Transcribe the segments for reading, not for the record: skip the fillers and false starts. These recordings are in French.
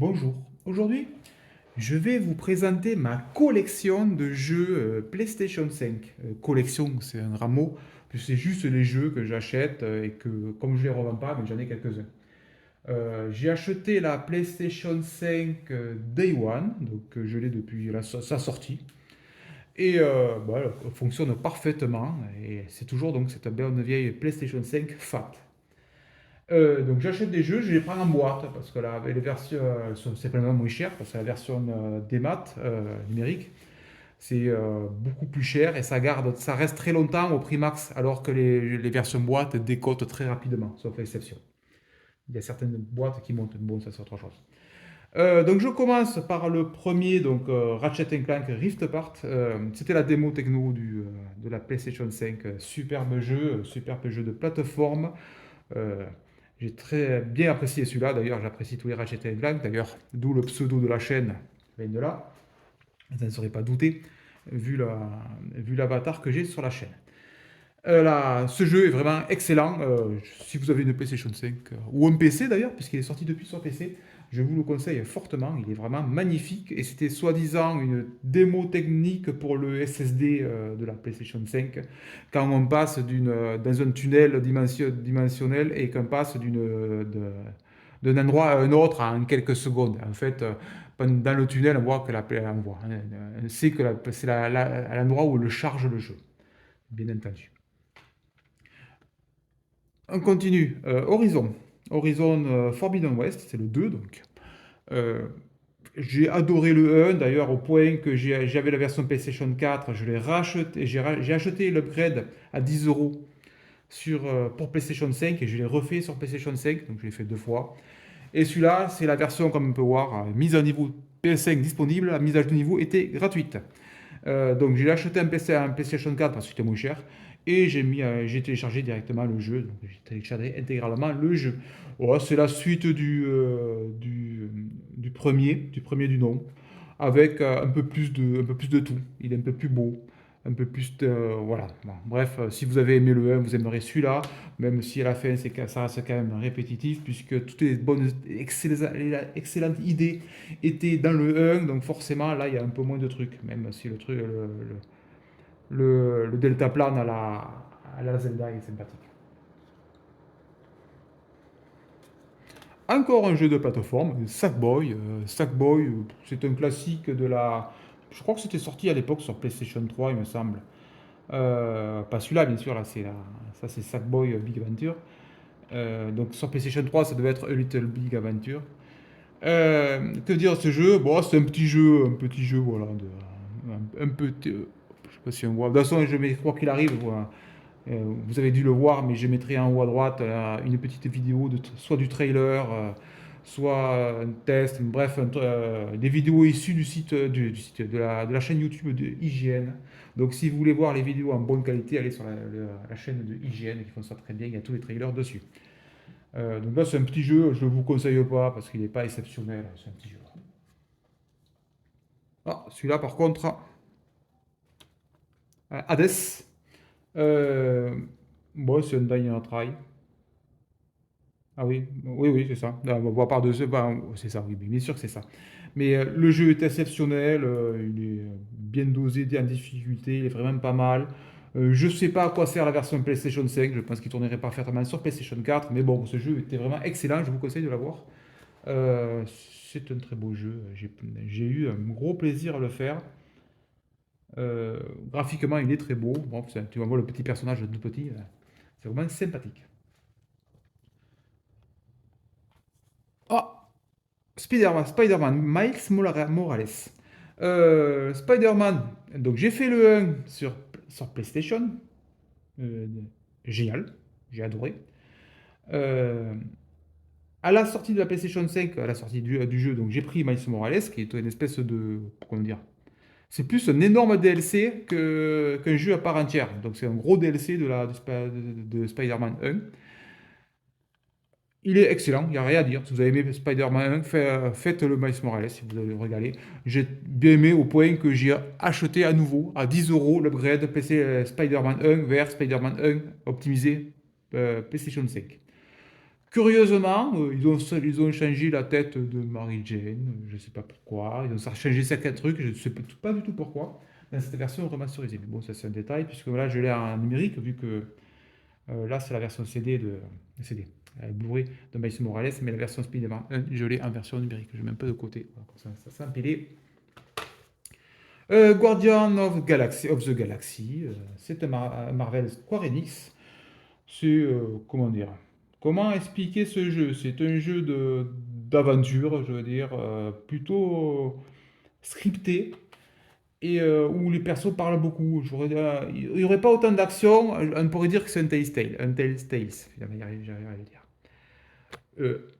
Bonjour, aujourd'hui je vais vous présenter ma collection de jeux PlayStation 5. Collection, c'est un grand mot, puis c'est juste les jeux que j'achète et que comme je ne les revends pas, mais j'en ai quelques-uns. J'ai acheté la PlayStation 5 Day One, donc je l'ai depuis sa sortie, et bah, elle fonctionne parfaitement, et c'est toujours donc cette bonne vieille PlayStation 5 Fat. Donc j'achète des jeux, je les prends en boîte parce que là, les versions sont simplement moins chères parce que la version démat numérique c'est beaucoup plus cher et ça reste très longtemps au prix max alors que les versions boîte décotent très rapidement, sauf exception. Il y a certaines boîtes qui montent, bon ça c'est autre chose. Donc je commence par le premier, donc Ratchet Clank Rift Apart. C'était la démo techno de la PlayStation 5. Superbe jeu de plateforme. Euh, j'ai très bien apprécié celui-là, d'ailleurs j'apprécie tous les Ratchet Clank, d'ailleurs d'où le pseudo de la chaîne vient de là, vous ne saurez pas douter, vu vu l'avatar que j'ai sur la chaîne. Ce jeu est vraiment excellent, si vous avez une PlayStation 5 ou un PC d'ailleurs, puisqu'il est sorti depuis sur PC, je vous le conseille fortement, il est vraiment magnifique et c'était soi-disant une démo technique pour le SSD de la PlayStation 5 quand on passe dans un tunnel dimensionnel et qu'on passe d'un endroit à un autre en quelques secondes. En fait, dans le tunnel, on voit que on voit, hein, on sait que c'est à l'endroit où le charge le jeu, bien entendu. On continue. Horizon. Horizon Forbidden West, c'est le 2 donc. Euh, j'ai adoré le 1, d'ailleurs, au point que j'avais la version PlayStation 4, je l'ai racheté, j'ai acheté l'upgrade à 10 euros pour PlayStation 5 et je l'ai refait sur PlayStation 5, donc je l'ai fait deux fois. Et celui-là, c'est la version, comme on peut voir, mise à niveau PS5 disponible, la mise à niveau était gratuite. Donc j'ai acheté un PlayStation 4 parce que c'était moins cher. Et j'ai téléchargé directement le jeu. Donc j'ai téléchargé intégralement le jeu. Oh, c'est la suite du premier du nom. Avec un peu plus de tout. Il est un peu plus beau. Un peu plus de. Voilà. Bon, bref, si vous avez aimé le 1, vous aimerez celui-là. Même si à la fin, ça reste quand même répétitif. Puisque toutes les bonnes, excellentes idées était dans le 1, donc forcément là il y a un peu moins de trucs, même si le deltaplane à la Zelda est sympathique. Encore un jeu de plateforme, Sackboy. Sackboy, c'est un classique de la. Je crois que c'était sorti à l'époque sur PlayStation 3, il me semble. Pas celui-là, bien sûr, là, ça c'est Sackboy Big Adventure. Donc sur PlayStation 3, ça devait être A Little Big Adventure. Que dire ce jeu? Bon, c'est un petit jeu, voilà, un petit, je sais pas si on voit. De toute façon, quoi qu'il arrive, voilà, vous avez dû le voir, mais je mettrai en haut à droite une petite vidéo soit du trailer, soit un test, bref, des vidéos issues du site de la chaîne YouTube de IGN. Donc, si vous voulez voir les vidéos en bonne qualité, allez sur la chaîne de IGN qui font ça très bien. Il y a tous les trailers dessus. Donc là, c'est un petit jeu, je ne vous conseille pas parce qu'il n'est pas exceptionnel. C'est un petit jeu. Ah, celui-là, par contre, Hades. Euh, bon, c'est un Dying Try. Ah oui, oui, oui, c'est ça. Ah, on voit par deux, c'est ça, oui, bien sûr que c'est ça. Mais le jeu est exceptionnel, il est bien dosé en difficulté, il est vraiment pas mal. Je ne sais pas à quoi sert la version PlayStation 5, je pense qu'il tournerait parfaitement sur PlayStation 4, mais bon, ce jeu était vraiment excellent, je vous conseille de l'avoir. C'est un très beau jeu, j'ai eu un gros plaisir à le faire. Euh, Graphiquement, il est très beau. Bon, tu vas voir le petit personnage tout petit, c'est vraiment sympathique. Ah, Spider-Man, Morales. Spider-Man, donc j'ai fait le 1 sur PlayStation. Euh, Génial, j'ai adoré. Euh, à la sortie de la PlayStation 5, à la sortie du jeu, donc j'ai pris Miles Morales, qui est une espèce de. Comment dire? C'est plus un énorme DLC qu'un jeu à part entière. Donc c'est un gros DLC de Spider-Man 1. Il est excellent, il n'y a rien à dire. Si vous avez aimé Spider-Man 1, faites le Miles Morales si vous avez regardé. J'ai bien aimé au point que j'ai acheté à nouveau à 10 euros l'upgrade PC Spider-Man 1 vers Spider-Man 1 optimisé PlayStation 5. Curieusement, ils ont changé la tête de Mary Jane, je ne sais pas pourquoi. Ils ont changé certains trucs, je ne sais pas du tout pourquoi, dans cette version remasterisée. Mais bon, ça c'est un détail, puisque là je l'ai en numérique, vu que là c'est la version CD, Blu-ray de Miles Morales, mais la version Spider-Man 1, je l'ai en version numérique. Je mets un peu de côté, voilà, comme ça s'empilait. Guardian of the Galaxy, c'est un Marvel Square Enix. C'est, comment dire, comment expliquer ce jeu? C'est un jeu d'aventure, je veux dire, plutôt scripté et où les persos parlent beaucoup. Il n'y aurait pas autant d'action, on pourrait dire que c'est un Telltale Tales. J'arrive à le dire. Euh,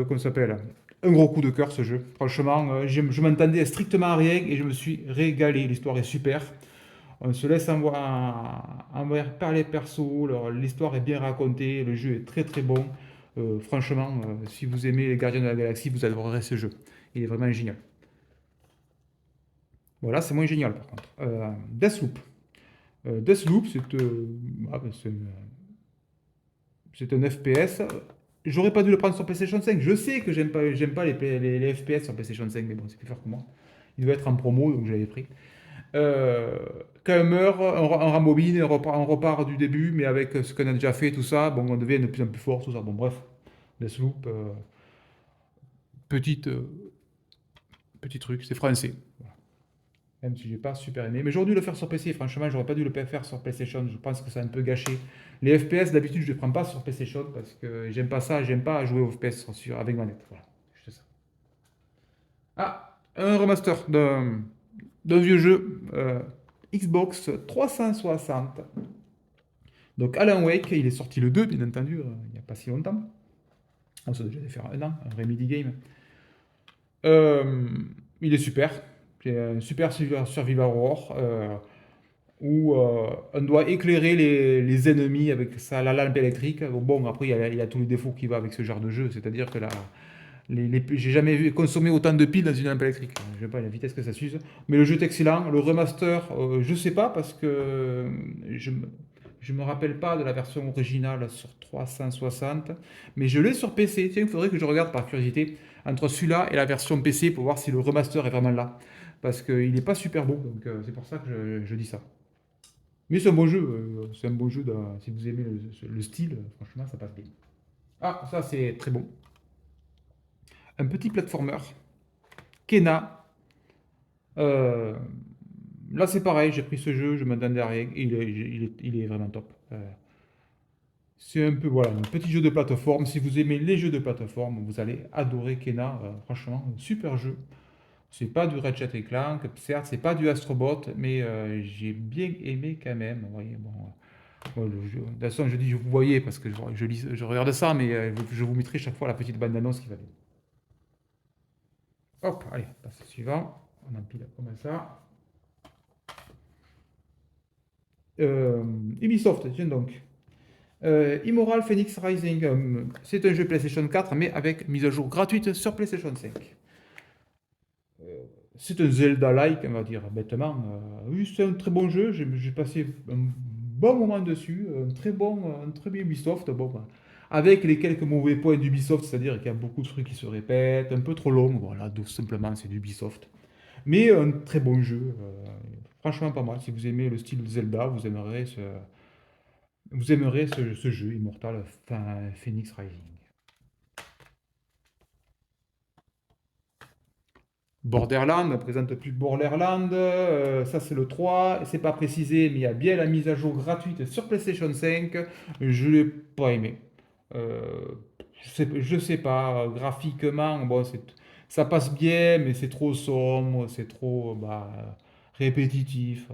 comment ça s'appelle? Un gros coup de cœur ce jeu. Franchement, je m'entendais strictement à rien et je me suis régalé. L'histoire est super. On se laisse envers par les persos, l'histoire est bien racontée, le jeu est très très bon. Franchement, si vous aimez les Gardiens de la Galaxie, vous adorerez ce jeu. Il est vraiment génial. Voilà, c'est moins génial par contre. Deathloop. Deathloop, c'est un FPS. J'aurais pas dû le prendre sur PlayStation 5. Je sais que j'aime pas les FPS sur PlayStation 5, mais bon, c'est plus fort que moi. Il doit être en promo, donc je l'avais pris. Euh, Quand on meurt, on rembobine, on repart du début, mais avec ce qu'on a déjà fait, tout ça, bon, on devient de plus en plus fort, tout ça. Bon, bref, Deathloop, petite, petit truc, c'est français. Voilà. Même si j'ai pas super aimé. Mais j'aurais dû le faire sur PC, franchement, j'aurais pas dû le faire sur PlayStation. Je pense que ça a un peu gâché. Les FPS, d'habitude, je les prends pas sur PlayStation parce que j'aime pas ça, j'aime pas jouer aux FPS avec manette. Voilà, juste ça. Ah, un remaster d'un vieux jeu, Xbox 360. Donc Alan Wake, il est sorti le 2, bien entendu, il n'y a pas si longtemps. On s'est déjà fait un an, un vrai midi game. Euh, il est super. C'est un super survival horror où on doit éclairer les ennemis avec la lampe électrique. Bon, après, il y a tous les défauts qui vont avec ce genre de jeu. C'est-à-dire que là, j'ai jamais consommé autant de piles dans une lampe électrique. Je ne sais pas la vitesse que ça s'use. Mais le jeu est excellent. Le remaster, je ne sais pas parce que je me rappelle pas de la version originale sur 360. Mais je l'ai sur PC. Tiens, il faudrait que je regarde par curiosité entre celui-là et la version PC pour voir si le remaster est vraiment là. Parce qu'il n'est pas super beau. Donc c'est pour ça que je dis ça. Mais c'est un bon jeu. C'est un bon jeu. Si vous aimez le style, franchement, ça passe bien. Ah, ça c'est très bon. Un petit platformer. Kena. Euh, Là, c'est pareil, j'ai pris ce jeu, je m'attendais à rien, il est vraiment top. C'est un peu, voilà, un petit jeu de plateforme. Si vous aimez les jeux de plateforme, vous allez adorer Kena. Franchement, un super jeu. C'est pas du Ratchet et Clank, certes, c'est pas du Astrobot, mais j'ai bien aimé quand même. Vous voyez, bon, de toute façon, je dis, vous voyez, parce que je regarde ça, mais je vous mettrai chaque fois la petite bande-annonce qui va bien. Hop, allez, passe au suivant. On empile comme ça. Euh, Ubisoft, tiens donc. Immoral Phoenix Rising, c'est un jeu PlayStation 4, mais avec mise à jour gratuite sur PlayStation 5. C'est un Zelda-like, on va dire, bêtement. Oui, c'est un très bon jeu, j'ai passé un bon moment dessus, un très bien Ubisoft. Bon, bah, avec les quelques mauvais points d'Ubisoft, c'est-à-dire qu'il y a beaucoup de trucs qui se répètent, un peu trop long, voilà, tout simplement, c'est d'Ubisoft. Mais un très bon jeu, franchement pas mal. Si vous aimez le style Zelda, vous aimerez ce jeu Immortal Phoenix Rising. Borderland, ne présente plus Borderland, ça c'est le 3, c'est pas précisé, mais il y a bien la mise à jour gratuite sur PlayStation 5, je l'ai pas aimé. Euh, je sais pas, graphiquement, bon, ça passe bien, mais c'est trop sombre, c'est trop répétitif.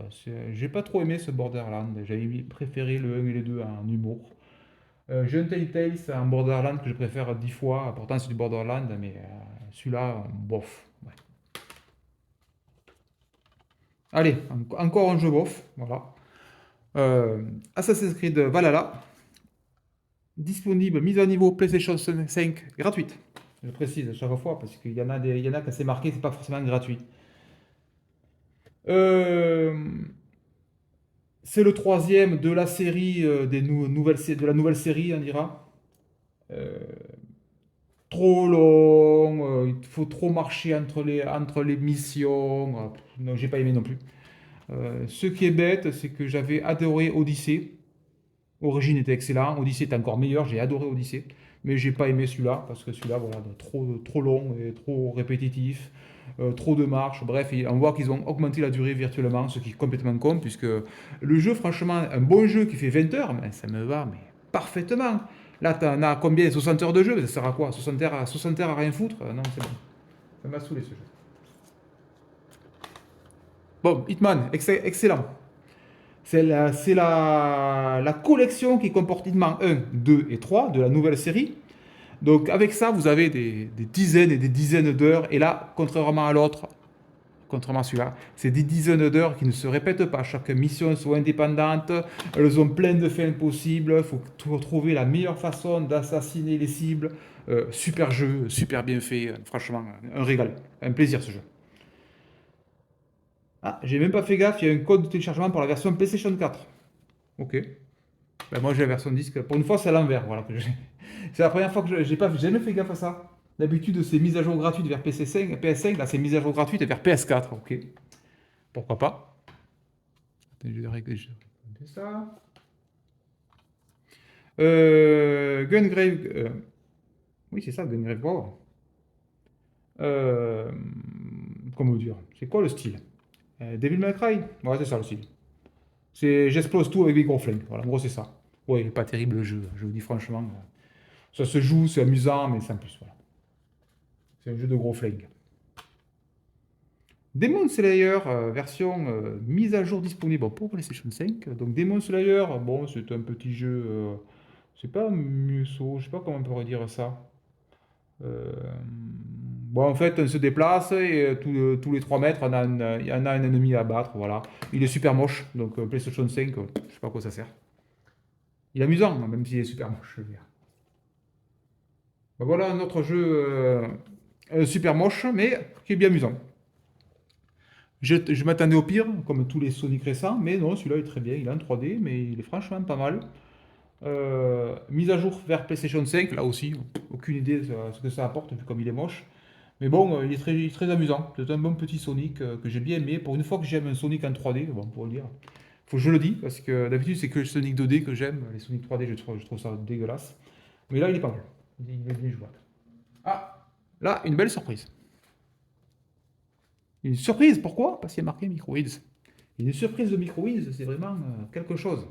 J'ai pas trop aimé ce Borderland, j'avais préféré le 1 et le 2 en humour. J'ai un Telltale, c'est un Borderland que je préfère 10 fois, pourtant c'est du Borderland, mais celui-là, bof. Ouais. Allez, encore un jeu bof, voilà. Assassin's Creed Valhalla, disponible, mise à niveau PlayStation 5, gratuite. Je précise à chaque fois parce il y en a qui c'est marqué, c'est pas forcément gratuit. Euh, C'est le troisième de la série de la nouvelle série, on dira. Euh, Trop long, il faut trop marcher entre les missions. Non, j'ai pas aimé non plus. Ce qui est bête, c'est que j'avais adoré Odyssey. Origin était excellent, Odyssey était encore meilleur, j'ai adoré Odyssey. Mais j'ai pas aimé celui-là, parce que celui-là, voilà, trop long et trop répétitif, trop de marches. Bref, on voit qu'ils ont augmenté la durée virtuellement, ce qui est complètement con, puisque le jeu, franchement, un bon jeu qui fait 20 heures, mais ça me va mais parfaitement. Là, t'en as combien? 60 heures de jeu? Ça sert à quoi? 60 heures à rien foutre? Non, c'est bon. Ça m'a saoulé ce jeu. Bon, Hitman, excellent. C'est la collection qui comporte Hitman 1, 2 et 3 de la nouvelle série. Donc avec ça, vous avez des dizaines et des dizaines d'heures. Et là, contrairement à l'autre, contrairement à celui-là, c'est des dizaines d'heures qui ne se répètent pas. Chaque mission soit indépendante. Elles ont plein de fins possibles. Il faut trouver la meilleure façon d'assassiner les cibles. Super jeu, super bien fait. Franchement, un régal. Un plaisir ce jeu. Ah, j'ai même pas fait gaffe, il y a un code de téléchargement pour la version PlayStation 4. Ok. Ben, moi j'ai la version disque. Pour une fois, c'est à l'envers. Voilà, c'est la première fois que j'ai pas, j'ai jamais fait gaffe à ça. D'habitude, c'est mise à jour gratuite vers PC5, PS5. Là, c'est mise à jour gratuite vers PS4. Ok. Pourquoi pas. Attends, je vais régler ça. Gungrave. Oui, c'est ça, Gungrave War. Euh, comment dire? C'est quoi le style? Devil May Cry? Ouais, c'est ça le style. C'est j'explose tout avec des gros flingues. Voilà, en gros, c'est ça. Ouais, il est pas terrible le jeu, je vous dis franchement. Ça se joue, c'est amusant, mais sans plus. Voilà. C'est un jeu de gros flingues. Demon Slayer, version mise à jour disponible bon, pour PlayStation 5. Donc Demon Slayer, bon, c'est un petit jeu. C'est pas musso, je sais pas comment on pourrait dire ça. Euh, bon, en fait, on se déplace et tous les 3 mètres, il y en a un ennemi à battre. Voilà. Il est super moche, donc PlayStation 5, je sais pas à quoi ça sert. Il est amusant, même s'il est super moche, je veux dire. Ben voilà un autre jeu super moche, mais qui est bien amusant. Je m'attendais au pire, comme tous les Sonic récents, mais non, celui-là est très bien. Il est en 3D, mais il est franchement pas mal. Mise à jour vers PlayStation 5, là aussi, aucune idée de ce que ça apporte, vu comme il est moche. Mais bon, il est très amusant. C'est un bon petit Sonic que j'ai bien aimé. Pour une fois que j'aime un Sonic en 3D, bon, pour le dire, faut que je le dis, parce que d'habitude, c'est que le Sonic 2D que j'aime. Les Sonic 3D, je trouve ça dégueulasse. Mais là, il est pas mal. Il est bien jouable. Ah, là, une belle surprise. Une surprise, pourquoi? Parce qu'il y a marqué Microids. Une surprise de Microids, c'est vraiment quelque chose.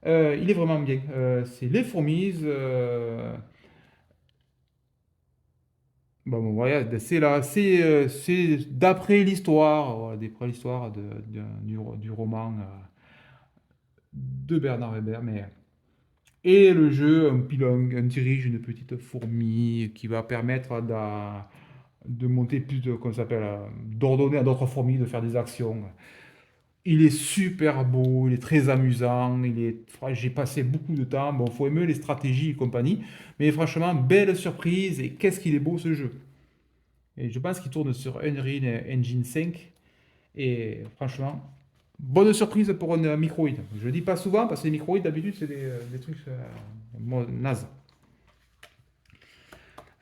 Il est vraiment bien. C'est les fourmis. Bon, voilà, c'est d'après l'histoire, voilà, d'après l'histoire du roman de Bernard Weber. Et le jeu, on dirige une petite fourmi qui va permettre de monter plus de, comment ça s'appelle, d'ordonner à d'autres fourmis de faire des actions. Il est super beau, il est très amusant, j'ai passé beaucoup de temps. Bon, faut aimer les stratégies et compagnie, mais franchement, belle surprise et qu'est-ce qu'il est beau ce jeu. Et je pense qu'il tourne sur Unreal Engine 5 et franchement, bonne surprise pour un microïd. Je le dis pas souvent parce que les microïds d'habitude c'est des trucs nazes.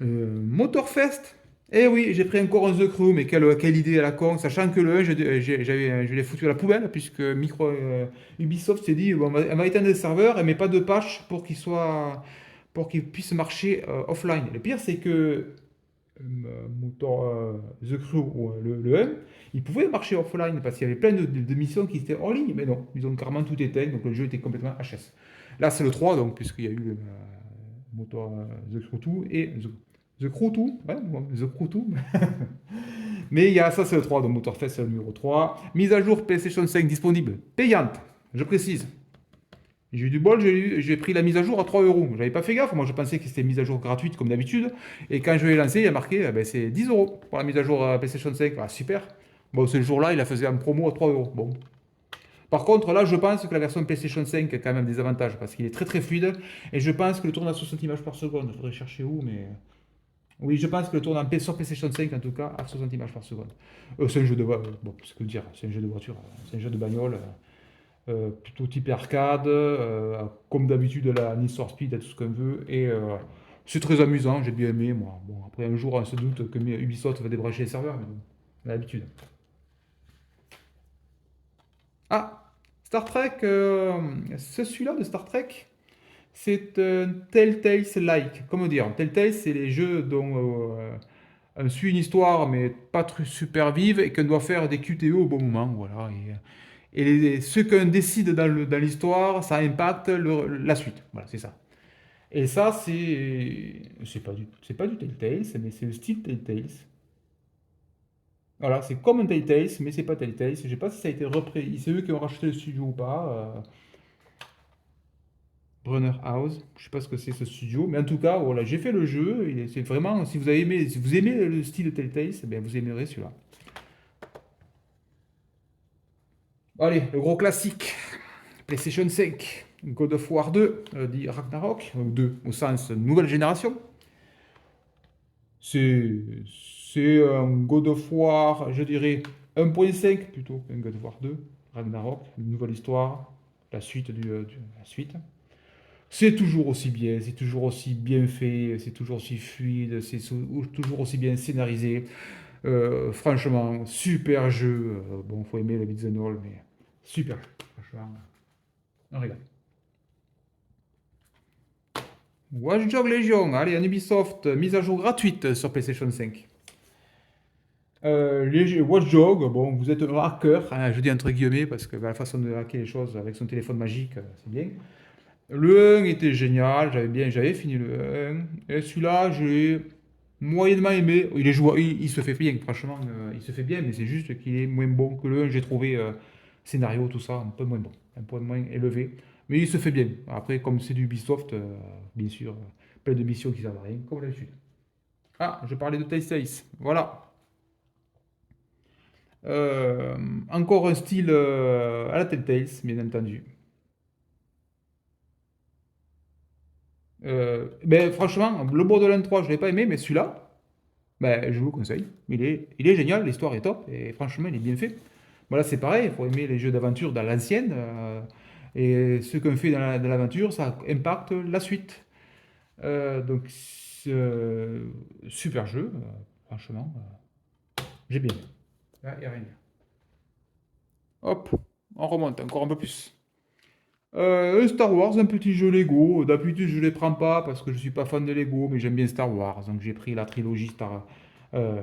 Motorfest. Eh oui, j'ai pris encore un The Crew, mais quelle idée à la con, sachant que le 1, je l'ai foutu à la poubelle, puisque Ubisoft s'est dit, bon, on va éteindre les serveurs, et met pas de patch pour qu'il puisse marcher offline. Le pire, c'est que The Crew, ou le 1, il pouvait marcher offline, parce qu'il y avait plein de missions qui étaient en ligne, mais non, ils ont carrément tout éteint, donc le jeu était complètement HS. Là, c'est le 3, donc, puisqu'il y a eu le moteur The Crew 2 et The Crew 2, ouais, The Crew 2. Mais il y a ça, c'est le 3, donc Motorfest, c'est le numéro 3. Mise à jour PlayStation 5 disponible, payante, je précise. J'ai eu du bol, j'ai pris la mise à jour à 3 euros. J'avais pas fait gaffe, moi je pensais que c'était mise à jour gratuite comme d'habitude. Et quand je l'ai lancé, il y a marqué c'est 10 euros pour la mise à jour PlayStation 5. Ah, super. Bon, ce jour-là, il la faisait en promo à 3 euros. Bon. Par contre, là, je pense que la version PlayStation 5 a quand même des avantages parce qu'il est très très fluide. Et je pense que le tourne à 60 images par seconde. Il faudrait chercher où, mais. Oui, je pense que le tourne sur PlayStation 5 en tout cas à 60 images par seconde. C'est un jeu de voiture. Bon, c'est que dire, c'est un jeu de voiture, c'est un jeu de bagnole. plutôt type arcade, comme d'habitude la Need for Speed, tout ce qu'on veut, et c'est très amusant, j'ai bien aimé, moi. Bon, après un jour, on se doute que Ubisoft va débrancher les serveurs, mais bon, l'habitude. Ah, Star Trek, celui-là de Star Trek, c'est un Telltale-like. Comment dire? Telltale, c'est les jeux dont on suit une histoire, mais pas super vive, et qu'on doit faire des QTE au bon moment, voilà. Et ce qu'on décide dans l'histoire, ça impacte la suite. Voilà, c'est ça. Et ça, c'est pas du Telltale, mais c'est le style Telltale. Voilà, c'est comme un Telltale, mais c'est pas Telltale. Je sais pas si ça a été repris. C'est eux qui ont racheté le studio ou pas. Brunner House, je sais pas ce que c'est ce studio, mais en tout cas, voilà, j'ai fait le jeu. C'est vraiment, si vous avez aimé, si vous aimez le style Telltale, eh bien, vous aimerez celui-là. Allez, le gros classique. PlayStation 5, God of War 2, dit Ragnarok, 2 au sens nouvelle génération. C'est c'est un God of War, je dirais 1.5 plutôt qu'un God of War 2, Ragnarok, une nouvelle histoire, la suite la suite. C'est toujours aussi bien, c'est toujours aussi bien fait, c'est toujours aussi fluide, toujours aussi bien scénarisé. Franchement, super jeu. Bon, faut aimer le beat'em all, mais super. Franchement, on regarde. Watch Dogs Legion, allez, un Ubisoft, mise à jour gratuite sur PlayStation 5. Watch Dogs, bon, vous êtes un hacker, hein, je dis entre guillemets, parce que la façon de hacker les choses avec son téléphone magique, c'est bien. Le 1 était génial, j'avais fini le 1. Et celui-là, j'ai moyennement aimé. Il est jouable, il se fait bien, franchement, il se fait bien, mais c'est juste qu'il est moins bon que le 1. J'ai trouvé scénario, tout ça, un peu moins bon, un peu moins élevé. Mais il se fait bien. Après, comme c'est du Ubisoft, bien sûr, plein de missions qui servent à rien, comme d'habitude. Ah, je parlais de Telltale. Voilà. Euh, Encore un style à la Telltale, bien entendu. Ben, franchement, le Borderlands 3, je ne l'ai pas aimé, mais celui-là, ben, je vous le conseille. Il est génial, l'histoire est top, et franchement, il est bien fait. Voilà, c'est pareil, il faut aimer les jeux d'aventure dans l'ancienne, et ce qu'on fait dans l'aventure, ça impacte la suite. Donc, super jeu, franchement, j'ai bien aimé. Là, y a rien à dire. Hop, on remonte encore un peu plus. Un Star Wars, un petit jeu Lego. D'habitude, je ne les prends pas parce que je suis pas fan de Lego, mais j'aime bien Star Wars. Donc j'ai pris la trilogie euh,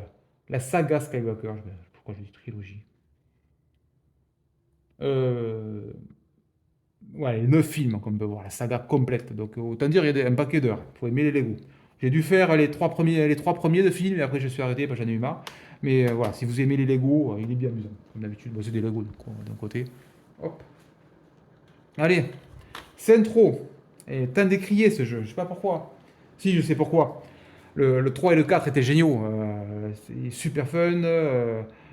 la saga Skywalker. Pourquoi je dis trilogie? Euh, ouais, les 9 films qu'on peut voir, la saga complète. Donc autant dire, il y a un paquet d'heures. Il faut aimer les Lego. J'ai dû faire les trois premiers de films et après je suis arrêté parce que j'en ai eu marre. Mais voilà, si vous aimez les Lego, il est bien amusant. Comme d'habitude, bon, c'est des Lego d'un côté. Hop. Allez, Centro est tant décrié ce jeu, je sais pas pourquoi. Si, je sais pourquoi. Le 3 et le 4 étaient géniaux, c'est super fun.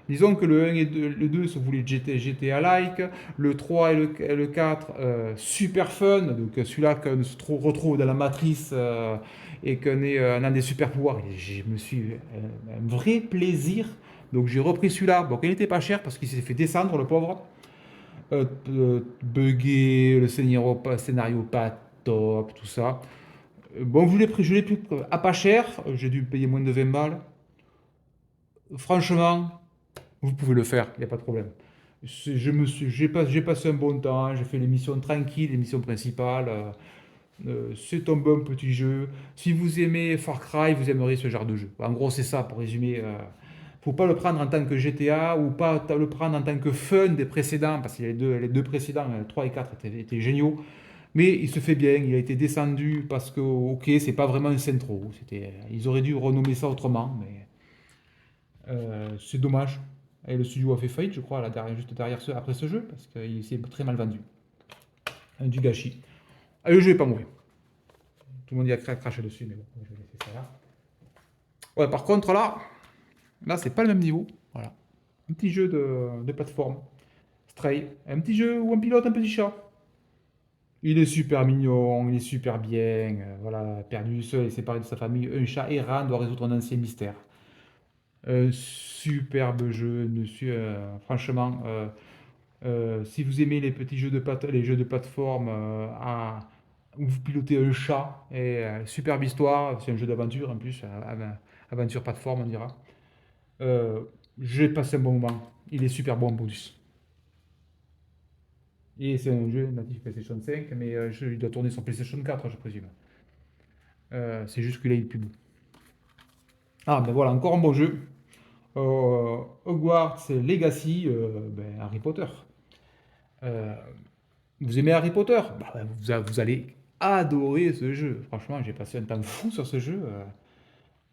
Disons que le 1 et le 2 se voulaient GTA-like, le 3 et le 4 super fun, donc celui-là qu'on se retrouve dans la matrice et on a des super pouvoirs. Et je me suis un vrai plaisir, donc j'ai repris celui-là. Bon, il n'était pas cher parce qu'il s'est fait descendre le pauvre. Buggé, le scénario pas top, tout ça. Bon, je l'ai pris à pas cher, j'ai dû payer moins de 20 balles. Franchement, vous pouvez le faire, il n'y a pas de problème. J'ai passé un bon temps, j'ai fait les missions tranquilles, les missions principales. C'est un bon petit jeu. Si vous aimez Far Cry, vous aimerez ce genre de jeu. En gros, c'est ça pour résumer. Faut pas le prendre en tant que GTA ou pas le prendre en tant que fun des précédents, parce que les deux précédents, 3 et 4, étaient géniaux. Mais il se fait bien, il a été descendu parce que, ok, c'est pas vraiment un Centro. Ils auraient dû renommer ça autrement, mais c'est dommage. Et le studio a fait faillite, je crois, juste derrière après ce jeu, parce qu'il s'est très mal vendu. Du gâchis. Ah, le jeu est pas mauvais. Tout le monde y a craché dessus, mais bon, je vais laisser ça là. Ouais, par contre, là, c'est pas le même niveau. Voilà. Un petit jeu de plateforme. Stray. Un petit jeu où on pilote un petit chat. Il est super mignon, il est super bien. Voilà, perdu seul et séparé de sa famille, un chat errant doit résoudre un ancien mystère. Superbe jeu, franchement. Si vous aimez les petits jeux les jeux de plateforme où vous pilotez un chat, et superbe histoire, c'est un jeu d'aventure en plus, aventure plateforme on dira. Euh, j'ai passé un bon moment, il est super bon en bonus. Et c'est un jeu natif PlayStation 5, mais il doit tourner sur PlayStation 4, je présume. C'est juste que là, il est plus beau. Ah, ben voilà, encore un bon jeu. Hogwarts Legacy, ben, Harry Potter. Euh, Vous aimez Harry Potter? Bah, vous allez adorer ce jeu. Franchement, j'ai passé un temps fou sur ce jeu.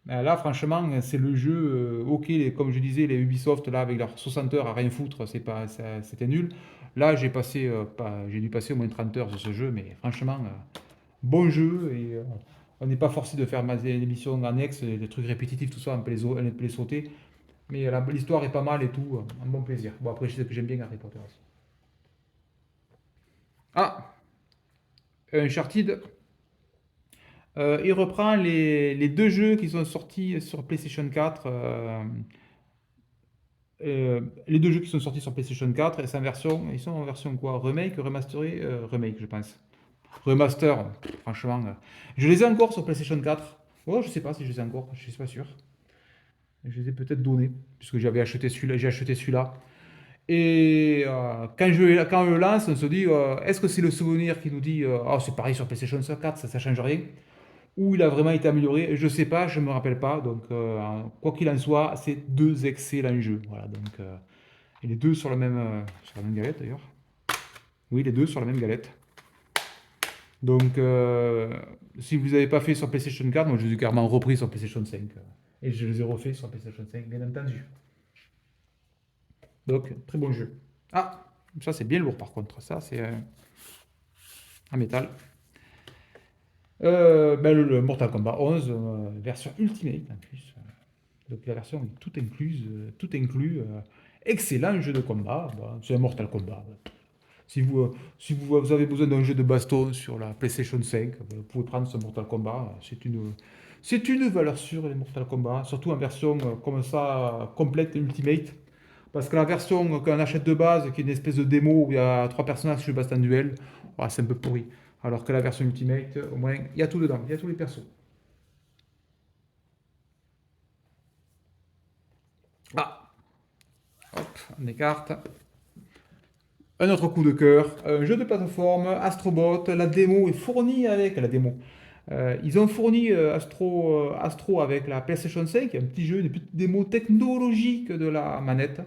Là, franchement, c'est le jeu. Ok, comme je disais, les Ubisoft là avec leurs 60 heures à rien foutre, c'était nul. Là, j'ai dû passer au moins 30 heures sur ce jeu, mais franchement, bon jeu et on n'est pas forcé de faire des émissions annexes, des trucs répétitifs, tout ça, on peut les sauter. Mais l'histoire est pas mal et tout, un bon plaisir. Bon, après, je sais que j'aime bien Harry Potter aussi. Ah, Uncharted. Il reprend les deux jeux qui sont sortis sur PlayStation 4. Les deux jeux qui sont sortis sur PlayStation 4, et ils sont en version quoi? Remake, remasteré? Remake, je pense. Remaster, franchement. Je les ai encore sur PlayStation 4. Oh, je sais pas si je les ai encore, je suis pas sûr. Je les ai peut-être donnés, puisque j'ai acheté celui-là. Et quand on le lance, on se dit, est-ce que c'est le souvenir qui nous dit, oh, c'est pareil sur PlayStation 4, ça change rien? Ou il a vraiment été amélioré, je sais pas, je me rappelle pas. Donc, quoi qu'il en soit, c'est deux excellents jeux. Voilà, donc, et les deux sur la même galette d'ailleurs. Oui, les deux sur la même galette. Donc, si vous n'avez pas fait sur PlayStation 4, moi je les ai carrément repris sur PlayStation 5. Et je les ai refait sur PlayStation 5, bien entendu. Donc, très bon jeu. Ah, ça c'est bien lourd par contre. Ça c'est en métal. Ben, le Mortal Kombat 11, version Ultimate en plus. Donc la version est tout incluse, tout inclus. Excellent jeu de combat. Bah, c'est un Mortal Kombat. Si vous avez besoin d'un jeu de baston sur la PlayStation 5, vous pouvez prendre ce Mortal Kombat. C'est une valeur sûre, les Mortal Kombat, surtout en version comme ça, complète et Ultimate. Parce que la version qu'on achète de base, qui est une espèce de démo où il y a trois personnages qui se battent en duel, ouais, c'est un peu pourri. Alors que la version Ultimate, au moins, il y a tout dedans, il y a tous les persos. Ah, hop, on écarte. Un autre coup de cœur, un jeu de plateforme, Astrobot. La démo est fournie avec la démo. Ils ont fourni Astro avec la PlayStation 5, un petit jeu, une petite démo technologique de la manette.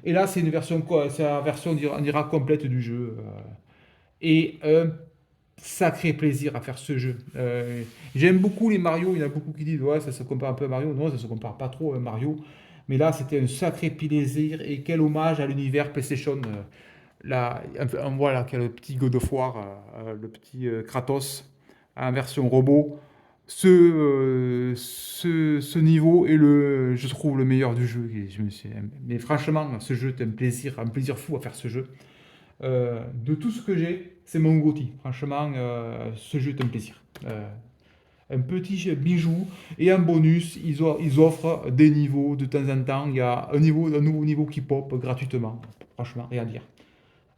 Et là, c'est une version, c'est la version, on dira, complète du jeu. Et un sacré plaisir à faire ce jeu. J'aime beaucoup les Mario. Il y en a beaucoup qui disent, ouais, ça se compare un peu à Mario. Non, ça se compare pas trop à Mario. Mais là, c'était un sacré plaisir. Et quel hommage à l'univers PlayStation. Là, on voit là qu'il y a le petit God of War, le petit Kratos en version robot. Ce niveau est je trouve, le meilleur du jeu. Mais franchement, ce jeu est un plaisir fou à faire ce jeu. De tout ce que j'ai, c'est mon GOTY. Franchement, ce jeu est un plaisir. Un petit bijou et un bonus, ils offrent des niveaux de temps en temps. Il y a un nouveau niveau qui pop gratuitement. Franchement, rien à dire.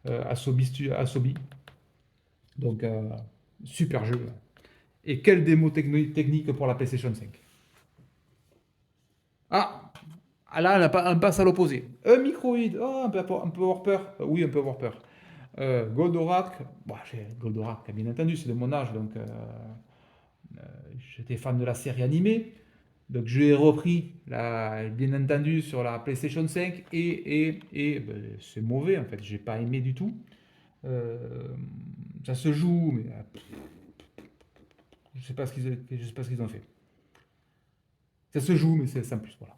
Asobi. Donc, super jeu. Et quelle démo technique pour la PlayStation 5. Ah, là, on passe à l'opposé. Un microïde. Oh, un peu avoir peur. Oui, un peu avoir peur. Goldorak. Bon, Goldorak, bien entendu, c'est de mon âge. Donc, j'étais fan de la série animée. Donc, je l'ai repris, bien entendu, sur la PlayStation 5. Ben, c'est mauvais, en fait. J'ai pas aimé du tout. Euh, Ça se joue, mais je sais pas ce qu'ils ont fait. Ça se joue, mais c'est sans plus, voilà.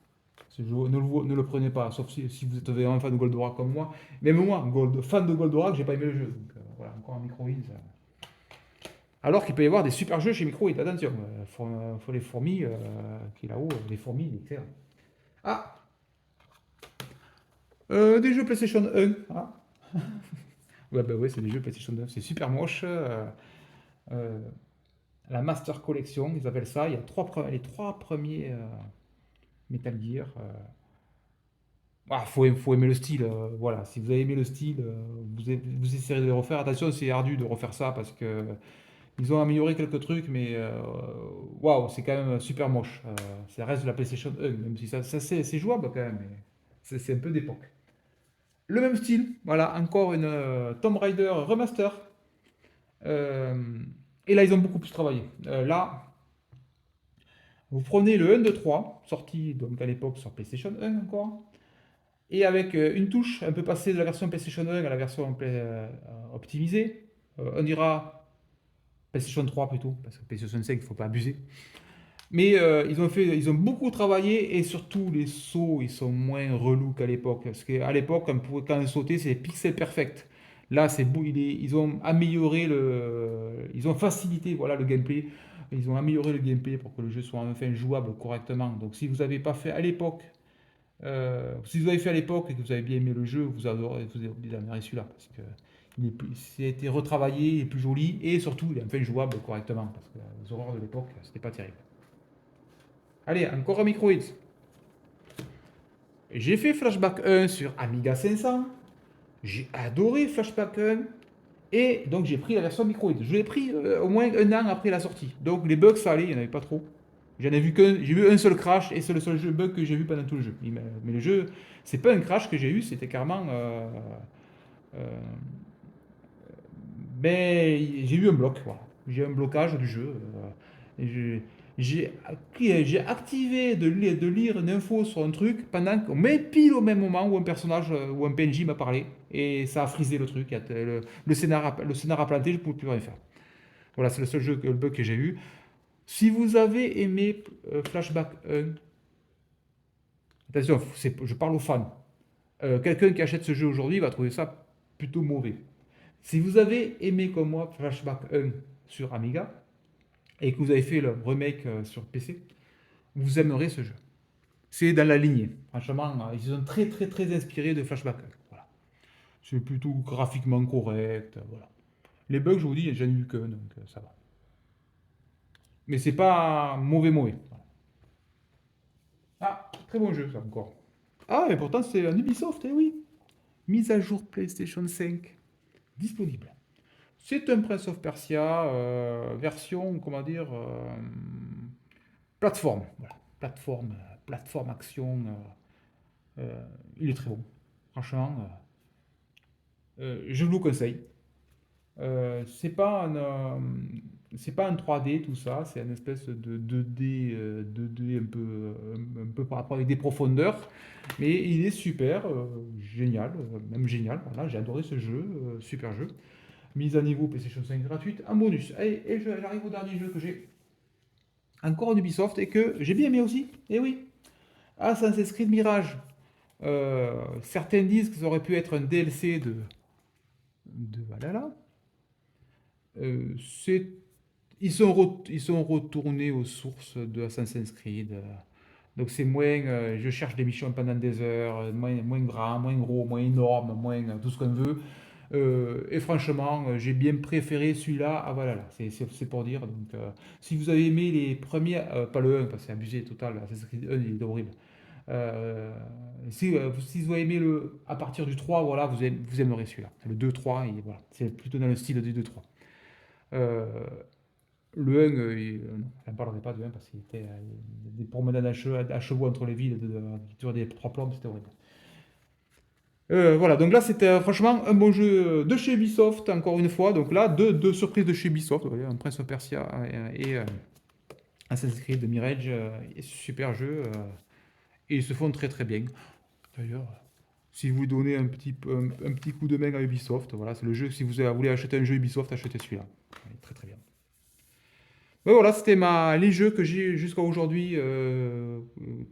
Ne le prenez pas, sauf si vous êtes vraiment fan de Goldorak comme moi. Même moi, fan de Goldorak, j'ai pas aimé le jeu. Donc voilà, encore un Microïd. Alors qu'il peut y avoir des super jeux chez Microïd, attention. Faut les fourmis qui est là-haut, les fourmis, excellent. Ah, des jeux PlayStation 1. Ah. Ouais, bah ouais, c'est des jeux PlayStation 1. C'est super moche. Euh, la Master Collection, ils appellent ça. Il y a les trois premiers Metal Gear. Ah, faut aimer le style. Voilà, si vous avez aimé le style, vous essayerez de le refaire. Attention, c'est ardu de refaire ça parce que ils ont amélioré quelques trucs, mais waouh, c'est quand même super moche. Ça reste de la PlayStation 1, même si c'est jouable quand même, mais c'est un peu d'époque. Le même style, voilà, encore une Tomb Raider remaster. Euh, et là, ils ont beaucoup plus travaillé. Là, vous prenez le 1, 2, 3, sorti donc à l'époque sur PlayStation 1 encore, et avec une touche, un peu passée de la version PlayStation 1 à la version optimisée. On dira PlayStation 3 plutôt, parce que PlayStation 5, il ne faut pas abuser. Mais ils ont beaucoup travaillé et surtout les sauts, ils sont moins relous qu'à l'époque. Parce qu'à l'époque, quand on sautait, c'est pixel perfect. Là, ils ont amélioré ils ont facilité voilà, le gameplay. Ils ont amélioré le gameplay pour que le jeu soit enfin jouable correctement. Donc, si vous n'avez pas fait à l'époque, si vous avez fait à l'époque et que vous avez bien aimé le jeu, vous adorez, vous avez d'aimer celui-là. Parce que il a été retravaillé, il est plus joli et surtout, il est enfin jouable correctement. Parce que les horreurs de l'époque, c'était pas terrible. Allez, encore un micro-hit. J'ai fait Flashback 1 sur Amiga 500. J'ai adoré Flashback 1. Et donc j'ai pris la version micro-hit. Je l'ai pris au moins un an après la sortie. Donc les bugs, ça allait, il n'y en avait pas trop. J'en ai vu qu'un, j'ai vu un seul crash et c'est le seul bug que j'ai vu pendant tout le jeu. Mais le jeu, c'est pas un crash que j'ai eu, c'était carrément. Euh, ben, j'ai eu un bloc, voilà. J'ai eu un blocage du jeu. Et j'ai activé de lire une info sur un truc pendant qu'on met pile au même moment où un personnage ou un PNJ m'a parlé. Et ça a frisé le truc. Le scénar a planté, je ne pouvais plus rien faire. Voilà, c'est le seul le bug que j'ai eu. Si vous avez aimé Flashback 1, attention, je parle aux fans. Quelqu'un qui achète ce jeu aujourd'hui va trouver ça plutôt mauvais. Si vous avez aimé comme moi Flashback 1 sur Amiga et que vous avez fait le remake sur PC, vous aimerez ce jeu. C'est dans la lignée. Franchement, ils sont très très très inspirés de Flashback 1. Voilà. C'est plutôt graphiquement correct. Voilà. Les bugs, je vous dis, j'en ai eu qu'un, donc ça va. Mais c'est pas mauvais mauvais. Voilà. Ah, très bon jeu ça encore. Ah, et pourtant c'est un Ubisoft, eh oui. Mise à jour PlayStation 5 disponible. C'est un Prince of Persia version, comment dire, plateforme. Voilà. Plateforme action. Il est très bon. Franchement, je vous le conseille. C'est pas un 3D tout ça, c'est une espèce de 2D, 2D un peu par rapport avec des profondeurs. Mais il est super, génial, même génial. Voilà, j'ai adoré ce jeu, super jeu. Mise à niveau PlayStation 5 gratuite, un bonus. Allez, et j'arrive au dernier jeu que j'ai encore en Ubisoft et que j'ai bien aimé aussi. Et oui, Assassin's Creed Mirage. Certains disent que ça aurait pu être un DLC de Valhalla. C'est ils sont retournés aux sources de Assassin's Creed. Donc c'est moins, je cherche des missions pendant des heures, moins grand, moins gros, moins énorme, moins tout ce qu'on veut. Et franchement, j'ai bien préféré celui-là à Valhalla. C'est pour dire. Donc, si vous avez aimé les premiers, pas le 1, parce que c'est abusé total, Assassin's Creed 1, il est horrible. Si vous avez aimé à partir du 3, voilà, vous aimerez celui-là. Le 2, 3, voilà, c'est plutôt dans le style du 2, 3. Euh, le 1, non, je n'en parlerai pas du 1 parce qu'il était des promenades à chevaux entre les villes, sur des trois plombes, c'était horrible. Voilà, donc là c'était franchement un bon jeu de chez Ubisoft, encore une fois. Donc là, deux surprises de chez Ubisoft, vous voyez, un Prince of Persia et Assassin's Creed de Mirage, super jeu, et ils se font très très bien. D'ailleurs, si vous donnez un petit coup de main à Ubisoft, voilà, c'est le jeu, si vous voulez acheter un jeu Ubisoft, achetez celui-là. Très très bien. Ouais, voilà, c'était les jeux que j'ai jusqu'à aujourd'hui,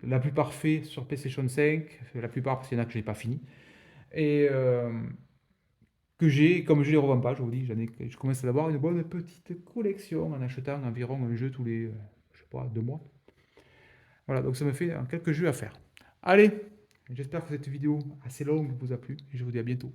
la plupart faits sur PlayStation 5, la plupart parce qu'il y en a que je n'ai pas fini. Et que j'ai, comme je les revends pas, je vous dis, je commence à avoir une bonne petite collection en achetant environ un jeu tous les, je sais pas, 2 mois. Voilà, donc ça me fait quelques jeux à faire. Allez, j'espère que cette vidéo assez longue vous a plu et je vous dis à bientôt.